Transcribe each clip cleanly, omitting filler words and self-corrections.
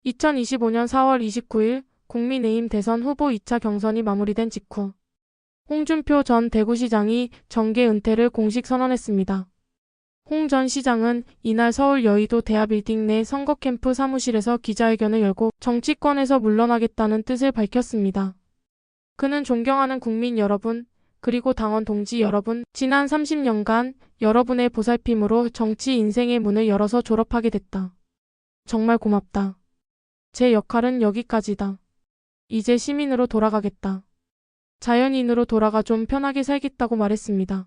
2025년 4월 29일 국민의힘 대선 후보 2차 경선이 마무리된 직후 홍준표 전 대구시장이 정계 은퇴를 공식 선언했습니다. 홍 전 시장은 이날 서울 여의도 대하빌딩 내 선거캠프 사무실에서 기자회견을 열고 정치권에서 물러나겠다는 뜻을 밝혔습니다. 그는 존경하는 국민 여러분, 그리고 당원 동지 여러분, 지난 30년간 여러분의 보살핌으로 정치 인생의 문을 열어서 졸업하게 됐다. 정말 고맙다. 제 역할은 여기까지다. 이제 시민으로 돌아가겠다. 자연인으로 돌아가 좀 편하게 살겠다고 말했습니다.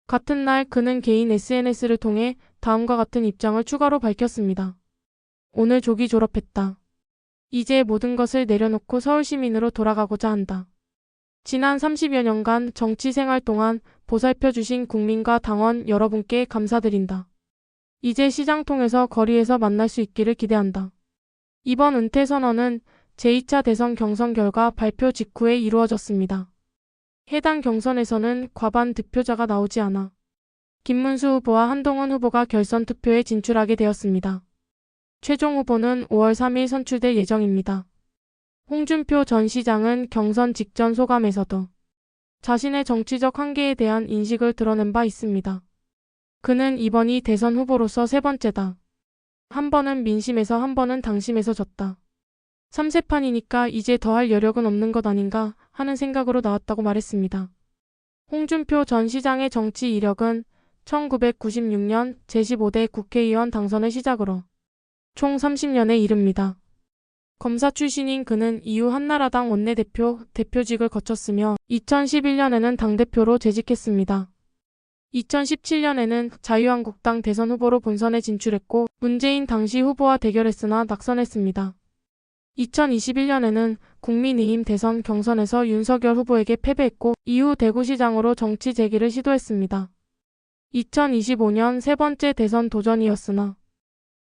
같은 날 그는 개인 SNS를 통해 다음과 같은 입장을 추가로 밝혔습니다. 오늘 조기 졸업했다. 이제 모든 것을 내려놓고 서울 시민으로 돌아가고자 한다. 지난 30여 년간 정치 생활 동안 보살펴주신 국민과 당원 여러분께 감사드린다. 이제 시장 통해서 거리에서 만날 수 있기를 기대한다. 이번 은퇴 선언은 제2차 대선 경선 결과 발표 직후에 이루어졌습니다. 해당 경선에서는 과반 득표자가 나오지 않아 김문수 후보와 한동훈 후보가 결선 투표에 진출하게 되었습니다. 최종 후보는 5월 3일 선출될 예정입니다. 홍준표 전 시장은 경선 직전 소감에서도 자신의 정치적 한계에 대한 인식을 드러낸 바 있습니다. 그는 이번이 대선 후보로서 세 번째다. 한 번은 민심에서 한 번은 당심에서 졌다. 3세판이니까 이제 더할 여력은 없는 것 아닌가 하는 생각으로 나왔다고 말했습니다. 홍준표 전 시장의 정치 이력은 1996년 제15대 국회의원 당선을 시작으로 총 30년에 이릅니다. 검사 출신인 그는 이후 한나라당 원내대표, 대표직을 거쳤으며 2011년에는 당대표로 재직했습니다. 2017년에는 자유한국당 대선 후보로 본선에 진출했고 문재인 당시 후보와 대결했으나 낙선했습니다. 2021년에는 국민의힘 대선 경선에서 윤석열 후보에게 패배했고 이후 대구시장으로 정치 재기를 시도했습니다. 2025년 세 번째 대선 도전이었으나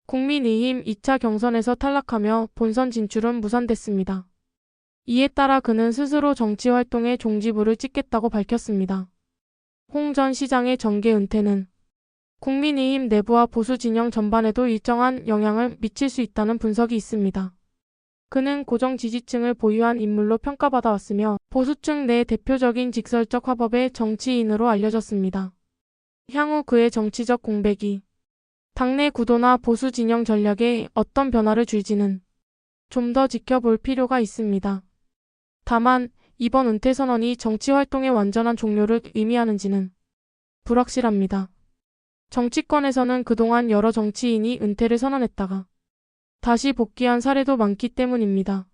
국민의힘 2차 경선에서 탈락하며 본선 진출은 무산됐습니다. 이에 따라 그는 스스로 정치 활동에 종지부를 찍겠다고 밝혔습니다. 홍 전 시장의 정계 은퇴는 국민의힘 내부와 보수 진영 전반에도 일정한 영향을 미칠 수 있다는 분석이 있습니다. 그는 고정 지지층을 보유한 인물로 평가받아 왔으며 보수층 내 대표적인 직설적 화법의 정치인으로 알려졌습니다. 향후 그의 정치적 공백이 당내 구도나 보수 진영 전략에 어떤 변화를 줄지는 좀 더 지켜볼 필요가 있습니다. 다만 이번 은퇴 선언이 정치 활동의 완전한 종료를 의미하는지는 불확실합니다. 정치권에서는 그동안 여러 정치인이 은퇴를 선언했다가 다시 복귀한 사례도 많기 때문입니다.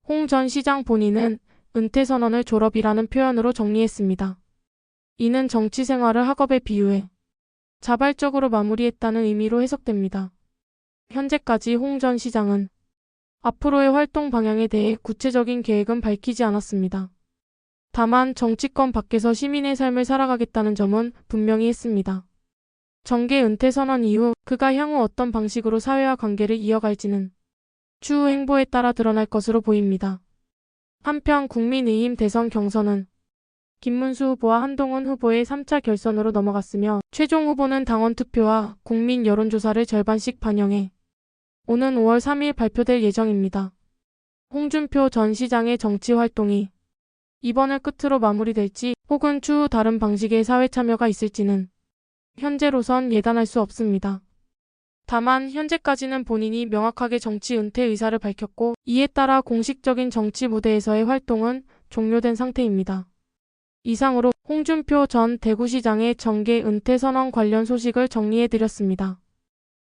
홍 전 시장 본인은 은퇴 선언을 졸업이라는 표현으로 정리했습니다. 이는 정치 생활을 학업에 비유해 자발적으로 마무리했다는 의미로 해석됩니다. 현재까지 홍 전 시장은 앞으로의 활동 방향에 대해 구체적인 계획은 밝히지 않았습니다. 다만 정치권 밖에서 시민의 삶을 살아가겠다는 점은 분명히 했습니다. 정계 은퇴 선언 이후 그가 향후 어떤 방식으로 사회와 관계를 이어갈지는 추후 행보에 따라 드러날 것으로 보입니다. 한편 국민의힘 대선 경선은 김문수 후보와 한동훈 후보의 3차 결선으로 넘어갔으며 최종 후보는 당원 투표와 국민 여론조사를 절반씩 반영해 오는 5월 3일 발표될 예정입니다. 홍준표 전 시장의 정치 활동이 이번을 끝으로 마무리될지 혹은 추후 다른 방식의 사회 참여가 있을지는 현재로선 예단할 수 없습니다. 다만 현재까지는 본인이 명확하게 정치 은퇴 의사를 밝혔고 이에 따라 공식적인 정치 무대에서의 활동은 종료된 상태입니다. 이상으로 홍준표 전 대구시장의 정계 은퇴 선언 관련 소식을 정리해드렸습니다.